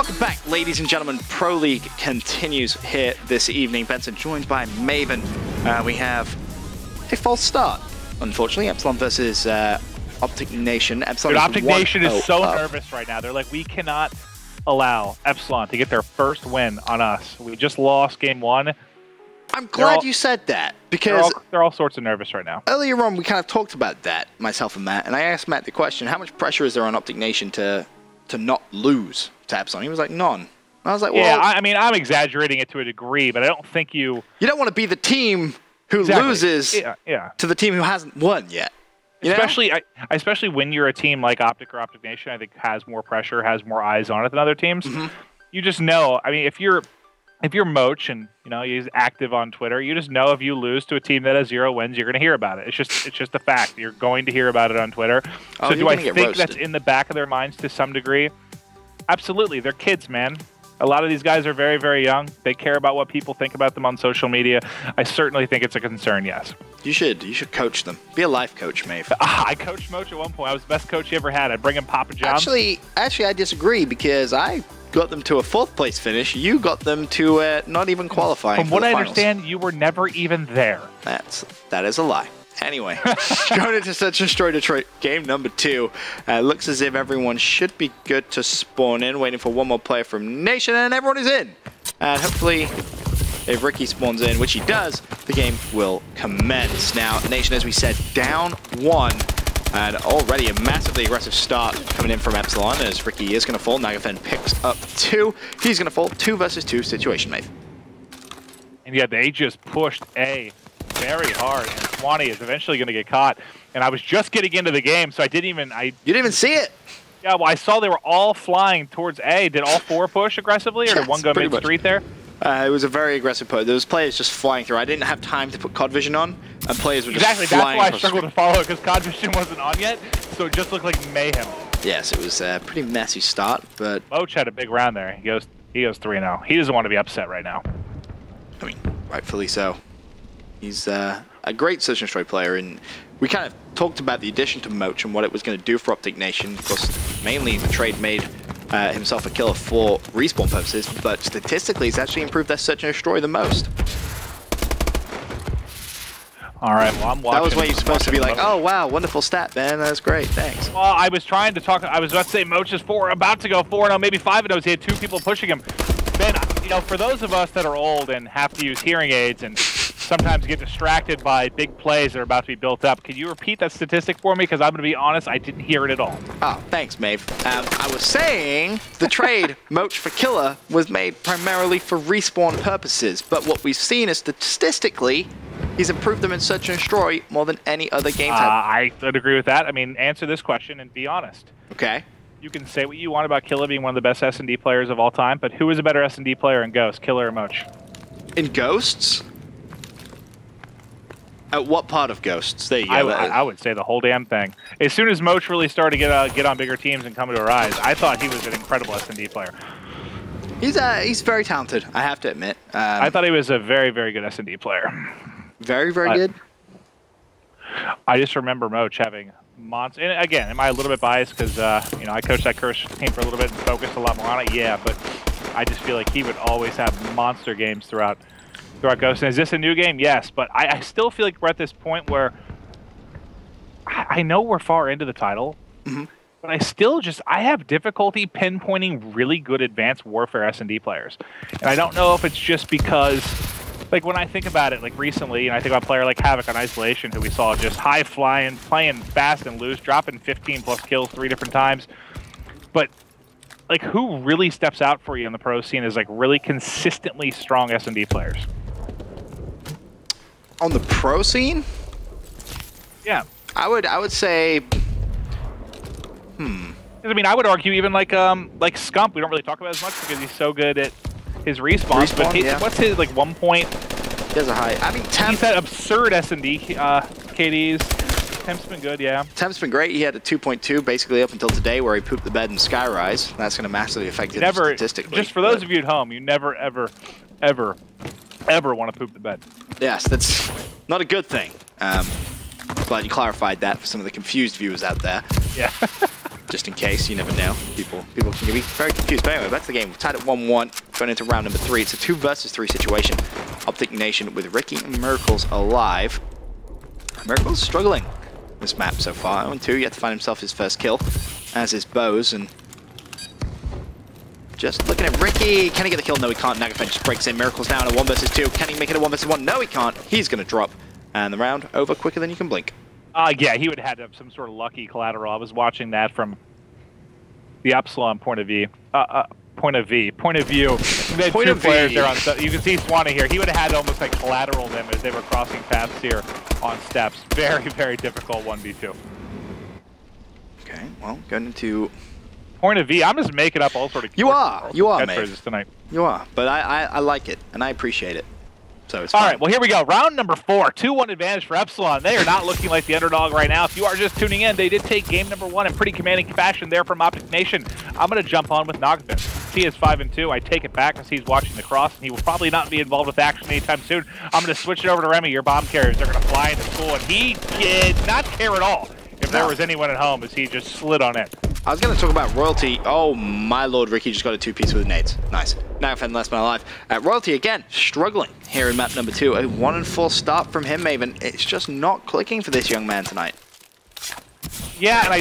Welcome back, ladies and gentlemen. Pro League continues here this evening. Benson joined by Maven. We have a false start, unfortunately. Epsilon versus Optic Nation. Epsilon Dude, Optic Nation is so up. nervous right now. They're like, we cannot allow Epsilon to get their first win on us. We just lost game one. I'm glad you said that, because they're all sorts of nervous right now. earlier on we kind of talked about that, myself and Matt, and I asked Matt the question, how much pressure is there on Optic Nation to not lose to Epsilon? He was like, none. I was like, well... Yeah, I mean, I'm exaggerating it to a degree, but I don't think you... You don't want to be the team who loses to the team who hasn't won yet. Especially when you're a team like Optic or Optic Nation, I think has more pressure, has more eyes on it than other teams. You just know, I mean, if you're Moach and he's active on Twitter, you just know if you lose to a team that has 0 wins, you're going to hear about it. It's just a fact. You're going to hear about it on Twitter. So do I think that's in the back of their minds to some degree? Absolutely. They're kids, man. A lot of these guys are very, very young. They care about what people think about them on social media. I certainly think it's a concern, yes. You should coach them. Be a life coach, Maeve. I coached Moach at one point. I was the best coach he ever had. I'd bring him Papa John's. Actually, I disagree, because I got them to a 4th place finish. You got them to not even qualifying. From what I understand, you were never even there. That is a lie. Anyway, going into Search and Destroy Detroit game number 2. Looks as if everyone should be good to spawn in, waiting for one more player from Nation, and everyone is in. And hopefully, if Ricky spawns in, which he does, the game will commence. Now, Nation, as we said, down 1. And already a massively aggressive start coming in from Epsilon, as Ricky is going to fall. Nagafen picks up 2. He's going to fall. 2 versus 2 situation, mate. And yeah, they just pushed A very hard, and Swanee is eventually going to get caught. And I was just getting into the game, so I didn't even... You didn't even see it? Yeah, well, I saw they were all flying towards A. Did all 4 push aggressively, or did one go mid-street there? It was a very aggressive push. There was players just flying through. I didn't have time to put COD Vision on, and players were just flying. Exactly, that's why I struggled to follow it, because COD Vision wasn't on yet, so it just looked like mayhem. Yes, it was a pretty messy start, but... Moach had a big round there. He goes 3-0. He doesn't want to be upset right now. I mean, rightfully so. He's a great Search and Destroy player, and we kind of talked about the addition to Moach and what it was going to do for Optic Nation. Of course, mainly the trade made himself a killer for respawn purposes, but statistically, he's actually improved their Search and Destroy the most. All right, well, I'm watching. That was where you're supposed to be like, oh, wow, wonderful stat, man. That's great, thanks. Well, I was trying to talk. I was about to say Moach is about to go 4-0, maybe 5-0. He had 2 people pushing him. Ben, for those of us that are old and have to use hearing aids and sometimes get distracted by big plays that are about to be built up, can you repeat that statistic for me? Because I'm going to be honest, I didn't hear it at all. Oh, thanks, Maeve. I was saying the trade, Moach for Killer, was made primarily for respawn purposes, but what we've seen is statistically, he's improved them in Search and Destroy more than any other game type. I would agree with that. I mean, answer this question and be honest. Okay. You can say what you want about Killer being one of the best S&D players of all time, but who is a better S&D player in Ghost, Killer or Moach? In Ghosts? At what part of Ghosts? There you go. I would say the whole damn thing. As soon as Moach really started to get on bigger teams and come to rise, I thought he was an incredible S&D player. He's very talented, I have to admit. I thought he was a very, very good S&D player. Very, very good? I just remember Moach having monster. And again, am I a little bit biased because I coached that Curse team for a little bit and focused a lot more on it? Yeah, but I just feel like he would always have monster games throughout Ghost. And is this a new game? Yes, but I still feel like we're at this point where I know we're far into the title, but I have difficulty pinpointing really good Advanced Warfare S&D players. And I don't know if it's just because, like, when I think about it, like, recently, and I think about a player like Havoc on Isolation, who we saw just high-flying, playing fast and loose, dropping 15-plus kills 3 different times. But, like, who really steps out for you in the pro scene is, like, really consistently strong S&D players? On the pro scene? Yeah. I would say... I mean, I would argue even like Scump, we don't really talk about as much because he's so good at his respawns, but what's his, like, 1 point? He has a high... I mean, Temp... He's had absurd S&D KDs. Temp's been good, yeah. Temp's been great. He had a 2.2 basically up until today where he pooped the bed in Skyrise. That's going to massively affect him statistically. Just for those of you at home, you never, ever want to poop the bed. Yes, that's not a good thing. Glad you clarified that for some of the confused viewers out there. Yeah. just in case, you never know. People can be very confused. But anyway, that's the game. We're tied at 1-1, going into round number 3. It's a 2 versus 3 situation. Optic Nation with Ricky and Miracles alive. Miracles struggling this map so far. 0-2, yet to find himself his first kill, as is Bose. And just looking at Ricky. Can he get the kill? No, he can't. Nagafen just breaks in. Miracles now in a 1 versus 2. Can he make it a 1 versus 1? No, he can't. He's going to drop. And the round over quicker than you can blink. Yeah, he would have had to have some sort of lucky collateral. I was watching that from the Epsilon point of view. Point of view. They had two players there on. You can see Swanee here. He would have had to almost like collateral them as they were crossing paths here on steps. Very, very difficult 1v2. Okay, well, going into point of view. I'm just making up all sort of. You are, mate. Tonight. You are, but I like it and I appreciate it. So it's all fine. right, well, here we go. Round number 4, 2-1 advantage for Epsilon. They are not looking like the underdog right now. If you are just tuning in, they did take game number 1 in pretty commanding fashion there from Optic Nation. I'm going to jump on with Nogvin. He is 5-2. I take it back as he's watching the cross, and he will probably not be involved with action anytime soon. I'm going to switch it over to Remy, your bomb carriers. They're going to fly into school, and he did not care at all if there was anyone at home as he just slid on it. I was going to talk about Royalty. Oh, my lord, Ricky just got a 2-piece with nades. Nice. Now Fen last man alive. Royalty, again, struggling here in map number 2. A 1-4 start from him, Maven. It's just not clicking for this young man tonight. Yeah, and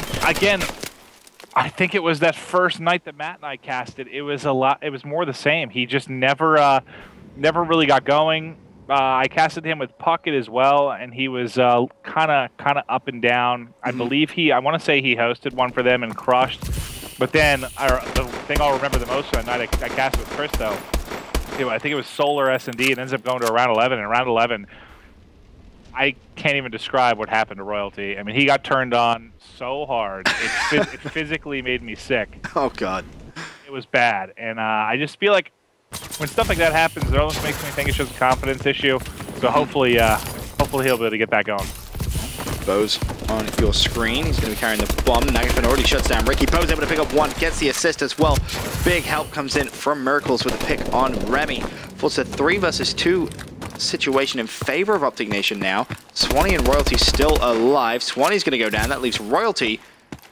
I think it was that first night that Matt and I casted. It was more the same. He just never really got going. I casted him with Puckett as well, and he was kind of up and down. I believe I want to say he hosted one for them and crushed. But then the thing I'll remember the most from that night I casted with Chris, though, I think it was Solar S&D, and ends up going to a round 11. And round 11, I can't even describe what happened to Royalty. I mean, he got turned on so hard. It physically made me sick. Oh, God. It was bad. And I just feel like when stuff like that happens, it almost makes me think it's just a confidence issue. So hopefully he'll be able to get back going. Bose on your screen. He's going to be carrying the bomb. Nagafen already shuts down Ricky. Bose able to pick up 1, gets the assist as well. Big help comes in from Miracles with a pick on Remy. Forces a 3 versus 2 situation in favor of Optic Nation now. Swanee and Royalty still alive. Swanee's going to go down. That leaves Royalty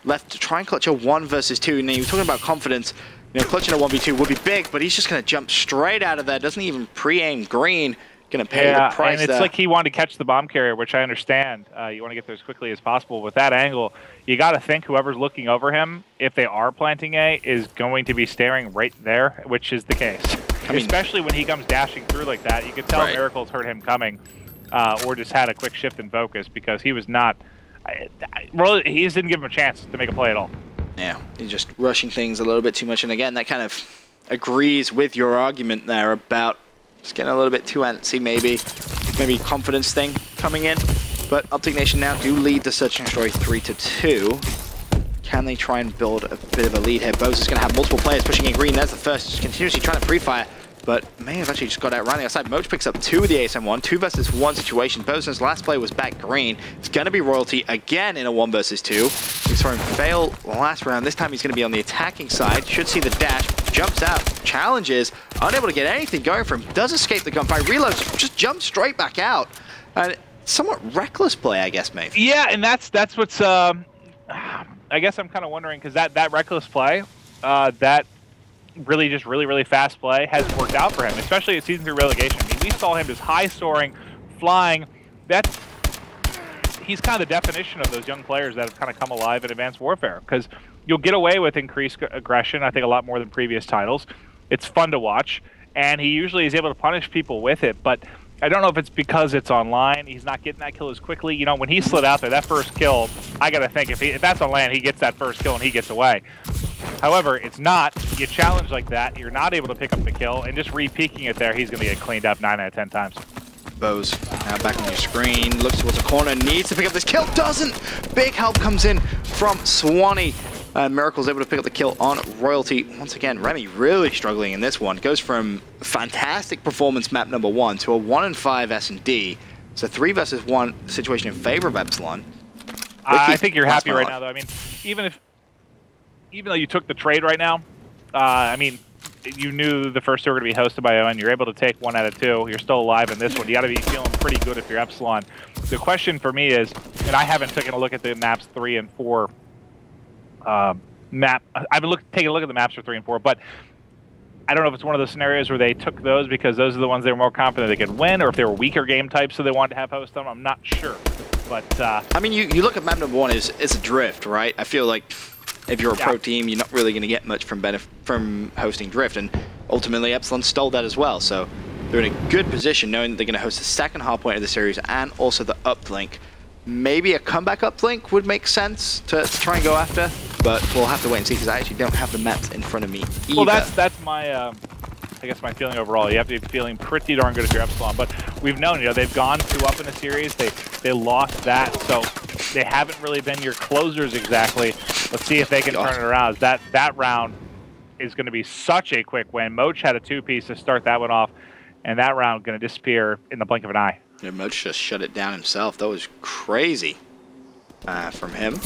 left to try and clutch a 1 versus 2. Now, you're talking about confidence. You know, clutching a 1v2 would be big, but he's just going to jump straight out of there. Doesn't even pre-aim green. Going to pay the price and it's like he wanted to catch the bomb carrier, which I understand. You want to get there as quickly as possible. With that angle, you got to think whoever's looking over him, if they are planting A, is going to be staring right there, which is the case. I mean, especially when he comes dashing through like that. You can tell Miracles heard him coming, or just had a quick shift in focus, because he was not... he just didn't give him a chance to make a play at all. Yeah, he's just rushing things a little bit too much. And again, that kind of agrees with your argument there about just getting a little bit too antsy, maybe confidence thing coming in. But Optic Nation now do lead the Search and Destroy 3-2. Can they try and build a bit of a lead here? Bose is going to have multiple players pushing in green. There's the first, just continuously trying to pre-fire, but may have actually just got out running outside. Moch picks up 2 with the ASM1, 2 versus 1 situation. Bose's last play was back green. It's going to be Royalty again in a 1 versus 2. We saw him fail last round. This time he's going to be on the attacking side. Should see the dash. Jumps out. Challenges. Unable to get anything going for him. Does escape the gunfire. Reloads. Just jumps straight back out. And somewhat reckless play, I guess, mate. Yeah, and that's what's... I guess I'm kind of wondering, because that reckless play, that really fast play has worked out for him, especially at Season 3 relegation. I mean, we saw him just high-soaring, flying. He's kind of the definition of those young players that have kind of come alive in Advanced Warfare, because you'll get away with increased aggression, I think, a lot more than previous titles. It's fun to watch, and he usually is able to punish people with it, but I don't know if it's because it's online. He's not getting that kill as quickly. You know, when he slid out there, that first kill, I got to think, if that's on land, he gets that first kill and he gets away. However, it's not. You challenge like that, you're not able to pick up the kill, and just re-peeking it there, he's going to get cleaned up 9 out of 10 times. Bose now back on your screen, looks towards the corner, needs to pick up this kill, doesn't! Big help comes in from Swanee. Miracle's able to pick up the kill on Royalty. Once again, Remy really struggling in this one. Goes from fantastic performance map number 1 to a 1-5 S&D. It's a 3 versus 1 situation in favor of Epsilon. I think you're happy right now, though. I mean, even though you took the trade right now, I mean, you knew the first 2 were going to be hosted by ON. You're able to take 1 out of 2. You're still alive in this one. You got to be feeling pretty good if you're Epsilon. The question for me is, and I haven't taken a look at the maps 3 and 4 map. I've been taking a look at the maps for 3 and 4, but I don't know if it's one of those scenarios where they took those because those are the ones they were more confident they could win, or if they were weaker game types, so they wanted to have host them. I'm not sure. But I mean, you look at map number 1 is a drift, right? I feel like if you're a pro team, you're not really going to get much from hosting drift, and ultimately Epsilon stole that as well. So they're in a good position knowing that they're going to host the second hardpoint of the series and also the uplink. Maybe a comeback uplink would make sense to try and go after, but we'll have to wait and see because I actually don't have the maps in front of me either. Well, that's my, I guess my feeling overall. You have to be feeling pretty darn good if you're Epsilon, but we've known, they've gone 2 up in the series. They lost that, so they haven't really been your closers exactly. Let's see if they can turn it around. That round is going to be such a quick win. Moch had a 2-piece to start that one off, and that round going to disappear in the blink of an eye. Yeah, Moch just shut it down himself. That was crazy from him.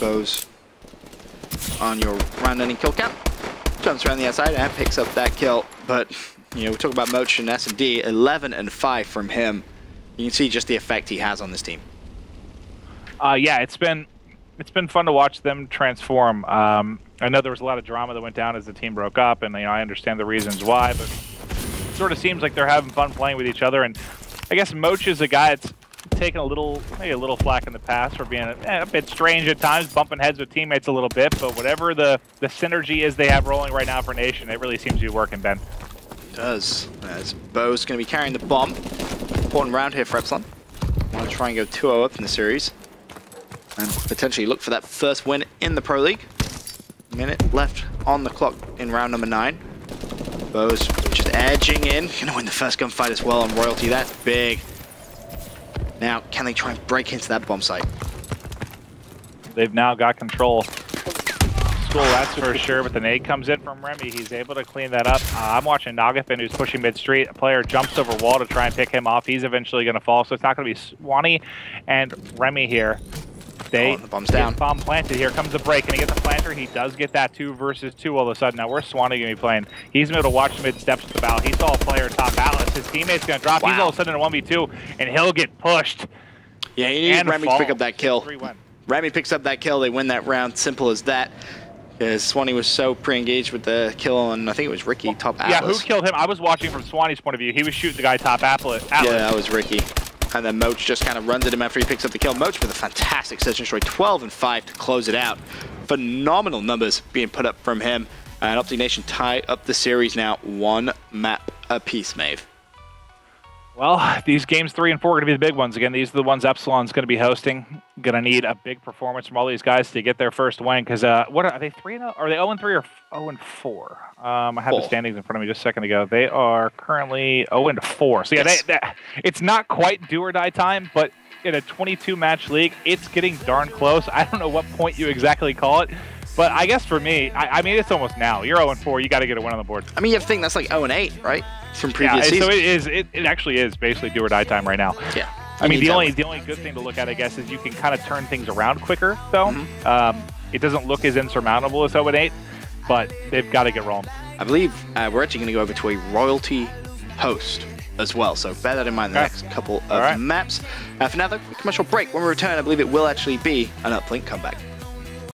Goes on your round-ending kill count. Jumps around the outside and picks up that kill. But, we talk about Moch and S&D, 11 and 5 from him. You can see just the effect he has on this team. Yeah, it's been fun to watch them transform. I know there was a lot of drama that went down as the team broke up, and I understand the reasons why, but it sort of seems like they're having fun playing with each other. And I guess Moch is a guy that's taken maybe a little flack in the past for being a bit strange at times, bumping heads with teammates a little bit, but whatever the synergy is they have rolling right now for Nation, it really seems to be working, Ben. It does. As Bo's going to be carrying the bomb. Important round here for Epsilon. Want to try and go 2-0 up in the series. And potentially look for that first win in the Pro League. Minute left on the clock in round number 9. Bo's just edging in. Going to win the first gunfight as well on Royalty. That's big. Now, can they try and break into that bomb site? They've now got control. School, that's for sure, but the nade comes in from Remy. He's able to clean that up. I'm watching Nagafin, who's pushing mid-street. A player jumps over wall to try and pick him off. He's eventually going to fall, so it's not going to be Swanee and Remy here. The bomb's down. Bomb planted. Here comes the break, and he gets the planter. He does get that 2 versus 2 all of a sudden. Now, where's Swanee going to be playing? He's able to watch mid-steps with the bow. He saw a player top Atlas. His teammate's going to drop. Wow. He's all of a sudden in a 1v2, and he'll get pushed. Yeah, you need Remy to pick up that kill. Remy picks up that kill. They win that round. Simple as that. Because Swanee was so pre-engaged with the kill on, I think it was Ricky, top Atlas. Yeah, who killed him? I was watching from Swanee's point of view. He was shooting the guy top Atlas. Yeah, that was Ricky. And then Moch just kind of runs at him after he picks up the kill. Moch with a fantastic search and destroy, 12 and 5 to close it out. Phenomenal numbers being put up from him. And Optic Nation tie up the series now, 1 map apiece, Maeve. Well, these games 3 and 4 are going to be the big ones. Again, these are the ones Epsilon's going to be hosting. Going to need a big performance from all these guys to get their first win. Because what are they 3-0? Are they 0-3 or 0-4? I had the standings in front of me just a second ago. They are currently 0-4. So yeah, yes. It's not quite do or die time, but in a 22-match league, it's getting darn close. I don't know what point you exactly call it. But I guess for me, I mean, it's almost now. You're 0-4. You got to get a win on the board. I mean, you have to think that's like 0-8, right? From previous seasons. So it actually is basically do or die time right now. Yeah. I mean, the only good thing to look at, I guess, is you can kind of turn things around quicker, though. Mm-hmm. It doesn't look as insurmountable as 0-8, but they've got to get rolling. I believe we're actually going to go over to a Royalty host as well, so bear that in mind in the next couple of maps. For now, though, commercial break. When we return, I believe it will actually be an uplink comeback.